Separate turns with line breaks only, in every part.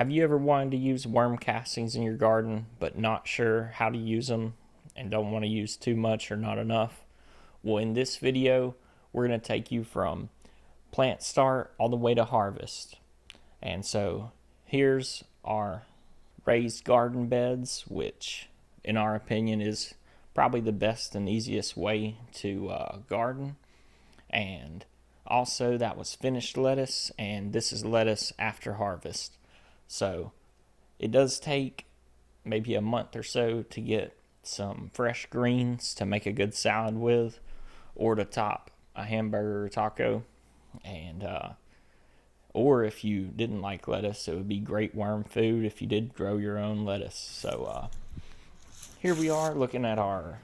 Have you ever wanted to use worm castings in your garden but not sure how to use them and don't want to use too much or not enough? Well, in this video, we're going to take you from plant start all the way to harvest. And so here's our raised garden beds, which in our opinion is probably the best and easiest way to garden. And also that was finished lettuce, and this is lettuce after harvest. So it does take maybe a month or so to get some fresh greens to make a good salad with, or to top a hamburger or taco. And or if you didn't like lettuce, it would be great worm food if you did grow your own lettuce. So here we are looking at our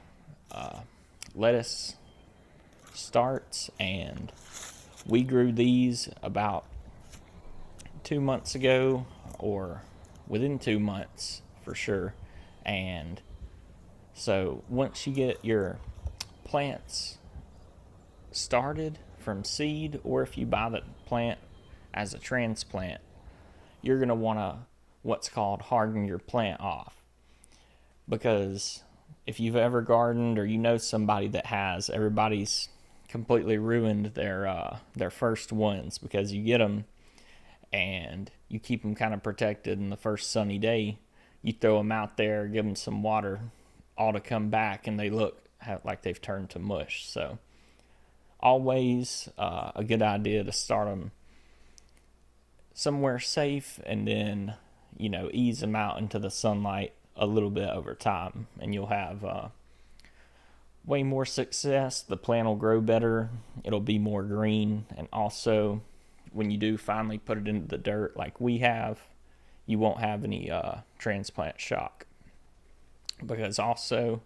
lettuce starts, and we grew these about 2 months ago, or within 2 months for sure. And so once you get your plants started from seed, or if you buy the plant as a transplant, you're going to want to what's called harden your plant off. Because if you've ever gardened, or you know somebody that has, everybody's completely ruined their first ones, because you get them and you keep them kind of protected, and the first sunny day you throw them out there, give them some water, all to come back and they look like they've turned to mush. So always a good idea to start them somewhere safe, and then ease them out into the sunlight a little bit over time, and you'll have way more success. The plant will grow better, it'll be more green, and also when you do finally put it into the dirt like we have, you won't have any transplant shock, because also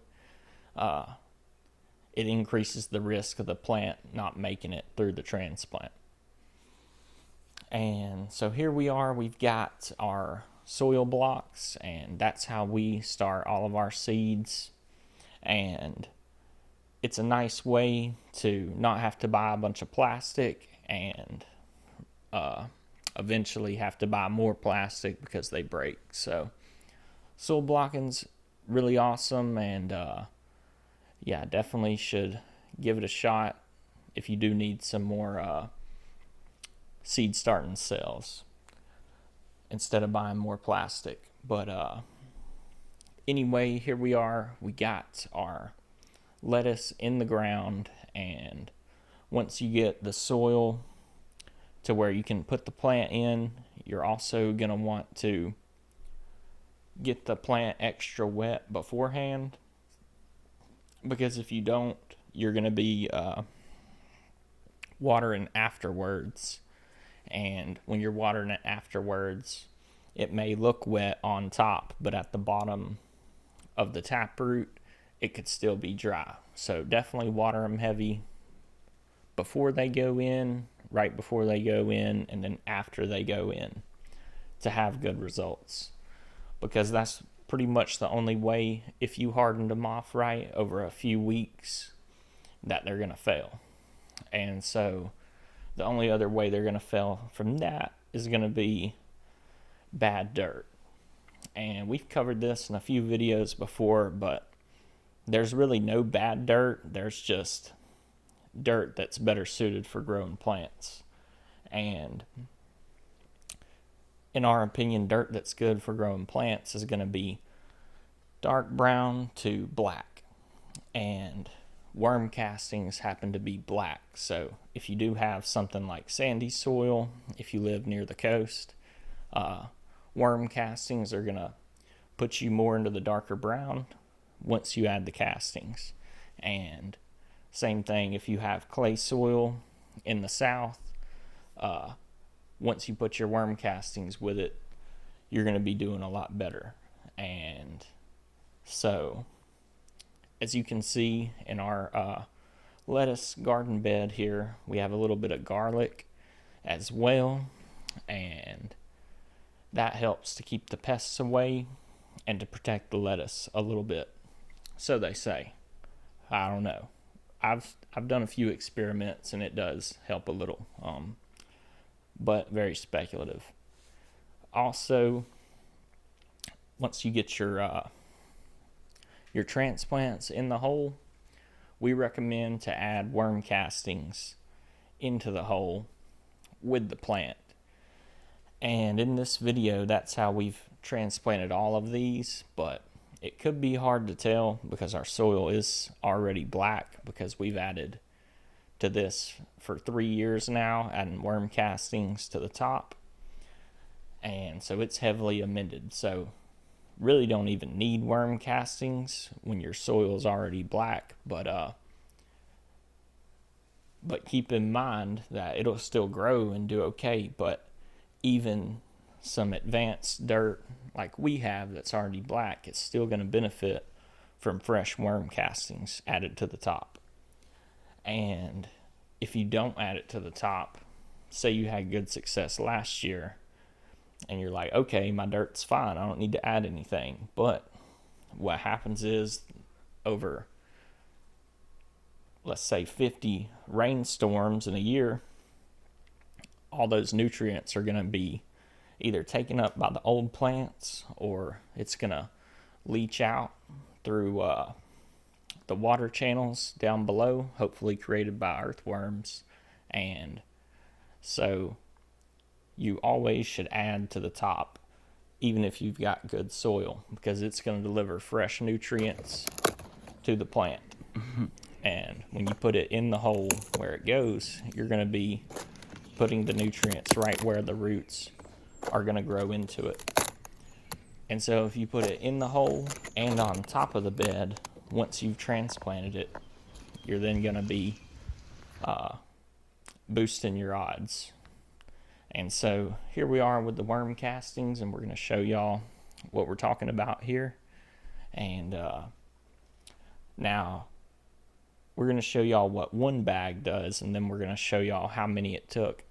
it increases the risk of the plant not making it through the transplant. And so here we are, we've got our soil blocks, and that's how we start all of our seeds. And it's a nice way to not have to buy a bunch of plastic, and eventually have to buy more plastic because they break. So soil blocking's really awesome, and yeah, definitely should give it a shot if you do need some more seed starting cells instead of buying more plastic. But anyway, here we are, we got our lettuce in the ground, and once you get the soil to where you can put the plant in, you're also going to want to get the plant extra wet beforehand, because if you don't, you're going to be watering afterwards. And when you're watering it afterwards, it may look wet on top, but at the bottom of the taproot, it could still be dry. So definitely water them heavy before they go in, right before they go in, and then after they go in, to have good results. Because that's pretty much the only way, if you hardened them off right over a few weeks, that they're going to fail. And so the only other way they're going to fail from that is going to be bad dirt. And we've covered this in a few videos before, but there's really no bad dirt. There's just dirt that's better suited for growing plants. And in our opinion, dirt that's good for growing plants is going to be dark brown to black. And worm castings happen to be black. So if you do have something like sandy soil, if you live near the coast, worm castings are going to put you more into the darker brown once you add the castings. And same thing if you have clay soil in the south, once you put your worm castings with it, you're going to be doing a lot better. And so as you can see in our lettuce garden bed here, we have a little bit of garlic as well, and that helps to keep the pests away and to protect the lettuce a little bit. So they say. I don't know. I've done a few experiments, and it does help a little, but very speculative. Also, once you get your transplants in the hole, we recommend to add worm castings into the hole with the plant. And in this video, that's how we've transplanted all of these, but it could be hard to tell because our soil is already black because we've added to this for 3 years now, adding worm castings to the top. And so it's heavily amended. So really don't even need worm castings when your soil is already black, but keep in mind that it'll still grow and do okay. But even some advanced dirt like we have that's already black, it's still going to benefit from fresh worm castings added to the top. And if you don't add it to the top, say you had good success last year and you're like, okay, my dirt's fine, I don't need to add anything. But what happens is, over, let's say, 50 rainstorms in a year, all those nutrients are going to be either taken up by the old plants, or it's going to leach out through the water channels down below, hopefully created by earthworms. And so you always should add to the top, even if you've got good soil, because it's going to deliver fresh nutrients to the plant. And when you put it in the hole where it goes, you're going to be putting the nutrients right where the roots are going to grow into it. And so if you put it in the hole and on top of the bed, once you've transplanted it, you're then going to be boosting your odds. And so here we are with the worm castings, and we're going to show y'all what we're talking about here. And now we're going to show y'all what one bag does, and then we're going to show y'all how many it took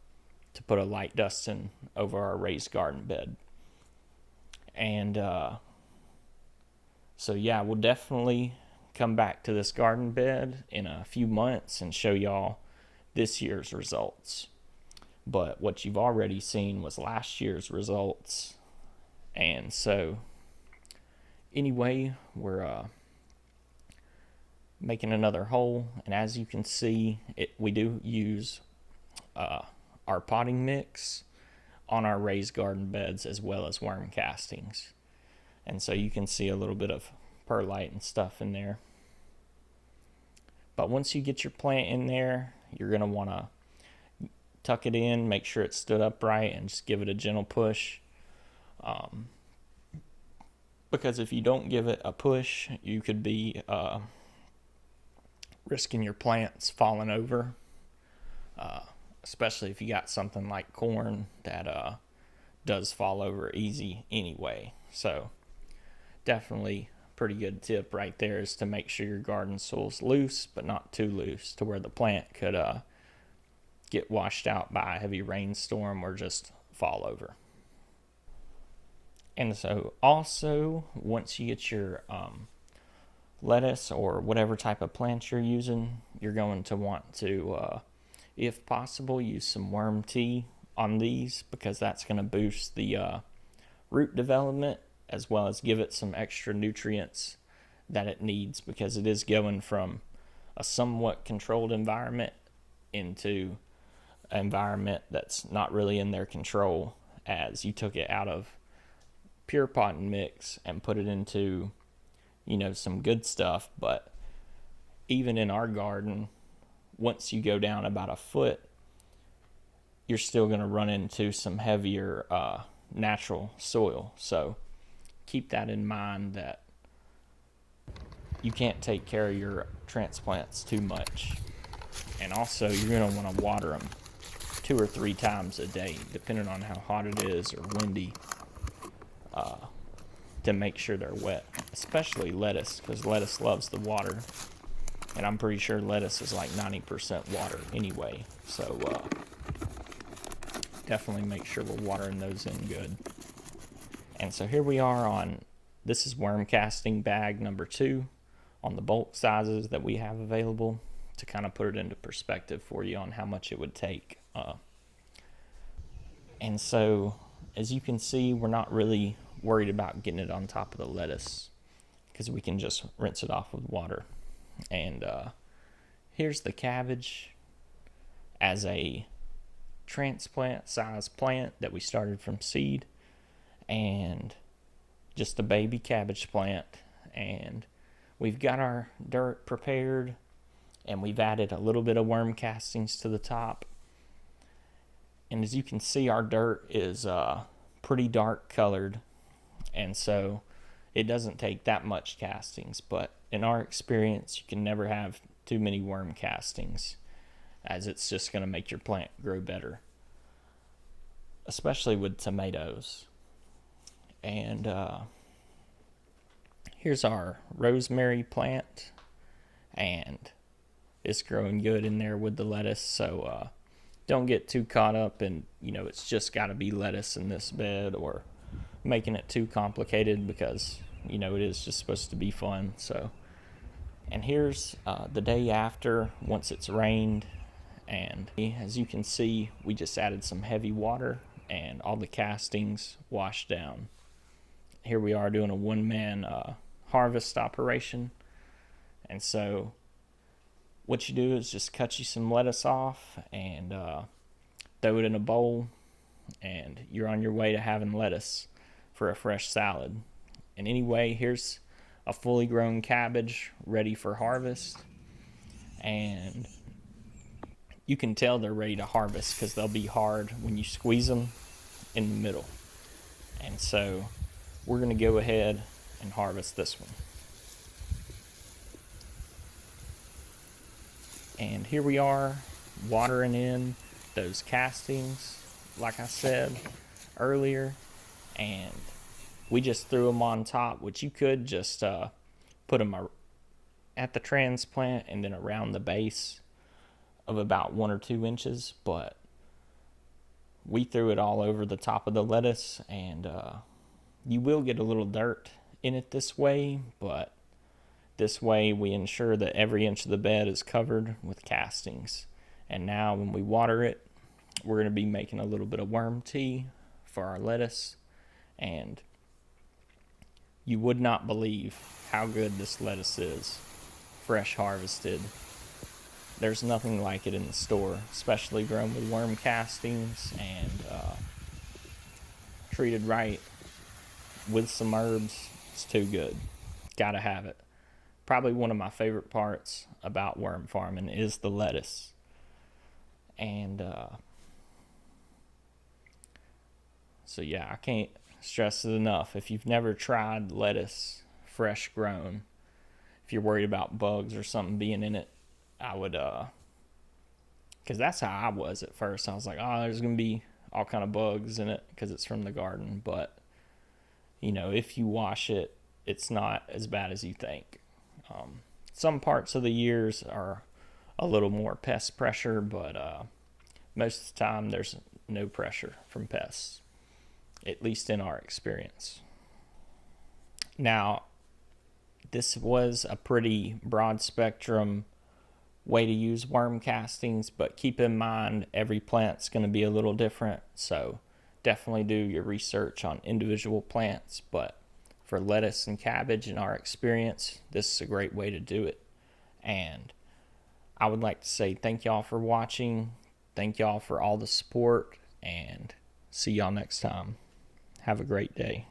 to put a light dusting over our raised garden bed. And so yeah, we'll definitely come back to this garden bed in a few months and show y'all this year's results. But what you've already seen was last year's results. And so anyway, we're making another hole, and as you can see, we do use our potting mix on our raised garden beds as well as worm castings. And so you can see a little bit of perlite and stuff in there. But once you get your plant in there, you're going to want to tuck it in, make sure it's stood upright, and just give it a gentle push. Because if you don't give it a push, you could be risking your plants falling over, especially if you got something like corn that does fall over easy anyway. So definitely pretty good tip right there is to make sure your garden soil's loose, but not too loose to where the plant could get washed out by a heavy rainstorm or just fall over. And so also, once you get your lettuce or whatever type of plant you're using, you're going to want to, if possible, use some worm tea on these, because that's going to boost the root development as well as give it some extra nutrients that it needs, because it is going from a somewhat controlled environment into an environment that's not really in their control, as you took it out of pure potting mix and put it into, some good stuff. But even in our garden, once you go down about a foot, you're still going to run into some heavier natural soil. So keep that in mind, that you can't take care of your transplants too much. And also, you're going to want to water them 2 or 3 times a day, depending on how hot it is or windy, to make sure they're wet, especially lettuce, because lettuce loves the water. And I'm pretty sure lettuce is like 90% water anyway. So definitely make sure we're watering those in good. And so here we are on, this is worm casting bag number 2 on the bulk sizes that we have available, to kind of put it into perspective for you on how much it would take. And so as you can see, we're not really worried about getting it on top of the lettuce because we can just rinse it off with water. And here's the cabbage as a transplant size plant that we started from seed, and just a baby cabbage plant. And we've got our dirt prepared, and we've added a little bit of worm castings to the top. And as you can see, our dirt is pretty dark colored, and so it doesn't take that much castings. But in our experience, you can never have too many worm castings, as it's just going to make your plant grow better, especially with tomatoes. And here's our rosemary plant, and it's growing good in there with the lettuce. So don't get too caught up in, it's just got to be lettuce in this bed, or making it too complicated, because it is just supposed to be fun. So, and here's the day after, once it's rained, and as you can see, we just added some heavy water and all the castings washed down. Here we are doing a one-man harvest operation. And so what you do is just cut you some lettuce off and throw it in a bowl, and you're on your way to having lettuce for a fresh salad. And anyway, here's a fully grown cabbage ready for harvest, and you can tell they're ready to harvest because they'll be hard when you squeeze them in the middle. And so we're going to go ahead and harvest this one. And here we are, watering in those castings, like I said earlier, and we just threw them on top, which you could just put them at the transplant and then around the base of about 1 or 2 inches, but we threw it all over the top of the lettuce. And you will get a little dirt in it this way, but this way we ensure that every inch of the bed is covered with castings. And now when we water it, we're going to be making a little bit of worm tea for our lettuce, and you would not believe how good this lettuce is, fresh harvested. There's nothing like it in the store, especially grown with worm castings and treated right with some herbs. It's too good. Gotta have it. Probably one of my favorite parts about worm farming is the lettuce. And so yeah, I can't stress it enough. If you've never tried lettuce fresh grown, if you're worried about bugs or something being in it, I would, because that's how I was at first. I was like, oh, there's going to be all kind of bugs in it because it's from the garden. But, if you wash it, it's not as bad as you think. Some parts of the years are a little more pest pressure, but most of the time there's no pressure from pests, at least in our experience. Now, this was a pretty broad spectrum way to use worm castings, but keep in mind every plant's going to be a little different, so definitely do your research on individual plants. But for lettuce and cabbage, in our experience, this is a great way to do it. And I would like to say thank y'all for watching, thank y'all for all the support, and see y'all next time. Have a great day.